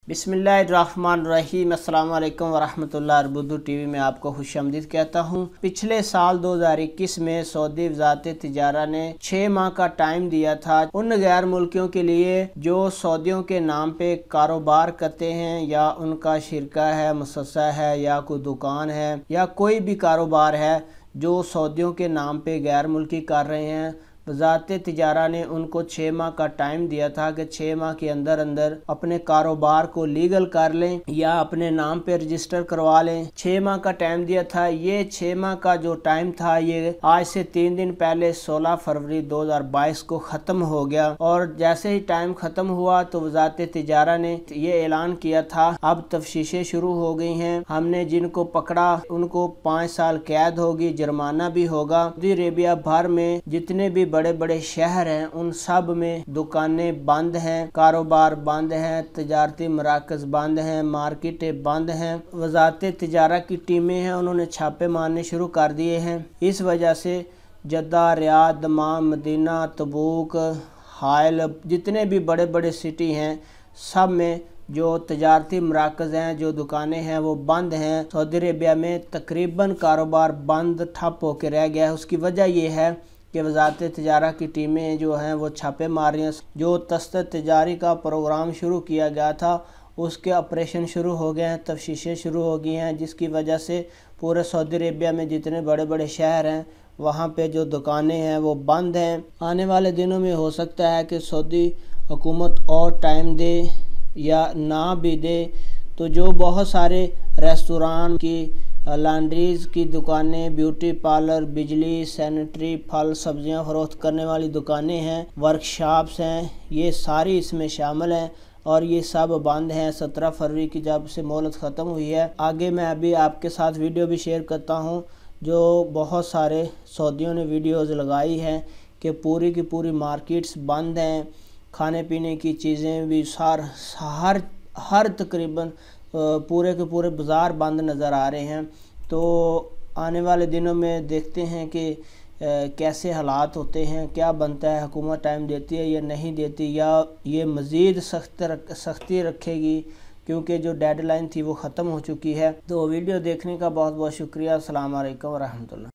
बिस्मिल्लाहिर्रहमानिर्रहीम। अस्सलाम वालेकुम वरहमतुल्लाह। अर्बुदू टीवी में आपको खुशामदीद कहता हूँ। पिछले साल 2021 में सऊदी वज़ारत तिजारत ने 6 माह का टाइम दिया था उन गैर मुल्कियों के लिए जो सऊदियों के नाम पे कारोबार करते हैं या उनका शिरका है, मुसस्सा है या कोई दुकान है या कोई भी कारोबार है जो सऊदियों के नाम पे गैर मुल्की कर रहे हैं। वज़ारत तिजारत ने उनको 6 माह का टाइम दिया था कि 6 माह के अंदर अंदर अपने कारोबार को लीगल कर लें या अपने नाम पे रजिस्टर करवा लें। 6 माह का टाइम दिया था। ये 6 माह का जो टाइम था ये आज से 3 दिन पहले 16 फरवरी 2022 को ख़त्म हो गया। और जैसे ही टाइम ख़त्म हुआ तो वज़ारत तिजारत ने ये ऐलान किया था अब तफ्तीशें शुरू हो गई हैं। हमने जिनको पकड़ा उनको 5 साल कैद होगी, जुर्माना भी होगा। सऊदी अरेबिया भर में जितने भी बड़े बड़े शहर हैं उन सब में दुकानें बंद हैं, कारोबार बंद हैं, तजारती मराकज़ बंद हैं, मार्केटें बंद हैं। वज़ारत तिजारत की टीमें हैं उन्होंने छापे मारने शुरू कर दिए हैं। इस वजह से Jeddah, Riyadh, Dammam, Medina, Tabuk, Hail जितने भी बड़े बड़े सिटी हैं सब में जो तजारती मराकज़ हैं, जो दुकानें हैं वो बंद हैं। सऊदी अरेबिया में तकरीबन कारोबार बंद ठप होकर रह गया है। उसकी वजह यह है कि वज़ारत तिजारत की टीमें जो हैं वो छापे मार रही हैं। जो तस्दीद तिजारी का प्रोग्राम शुरू किया गया था उसके ऑपरेशन शुरू हो गए हैं, तफ्तीशें शुरू हो गई हैं, जिसकी वजह से पूरे सऊदी अरेबिया में जितने बड़े बड़े शहर हैं वहाँ पे जो दुकानें हैं वो बंद हैं। आने वाले दिनों में हो सकता है कि सऊदी हुकूमत और टाइम दे या ना भी दे तो जो बहुत सारे रेस्टोरेंट की, लॉन्ड्रीज़ की दुकानें, ब्यूटी पार्लर, बिजली, सैनिटरी, फल सब्जियां फरोख्त करने वाली दुकानें हैं, वर्कशॉप्स हैं, ये सारी इसमें शामिल हैं और ये सब बंद हैं 17 फरवरी की जब से मोहलत ख़त्म हुई है। आगे मैं अभी आपके साथ वीडियो भी शेयर करता हूँ जो बहुत सारे सऊदियों ने वीडियोज़ लगाई हैं कि पूरी की पूरी मार्केट्स बंद हैं, खाने पीने की चीज़ें भी हर तकरीबन पूरे के पूरे बाज़ार बंद नज़र आ रहे हैं। तो आने वाले दिनों में देखते हैं कि कैसे हालात होते हैं, क्या बनता है, हुकूमत टाइम देती है या नहीं देती या ये मज़ीद सख्ती रखेगी क्योंकि जो डेडलाइन थी वो ख़त्म हो चुकी है। तो वीडियो देखने का बहुत बहुत शुक्रिया। अस्सलाम वालेकुम व रहमतुल्लाह।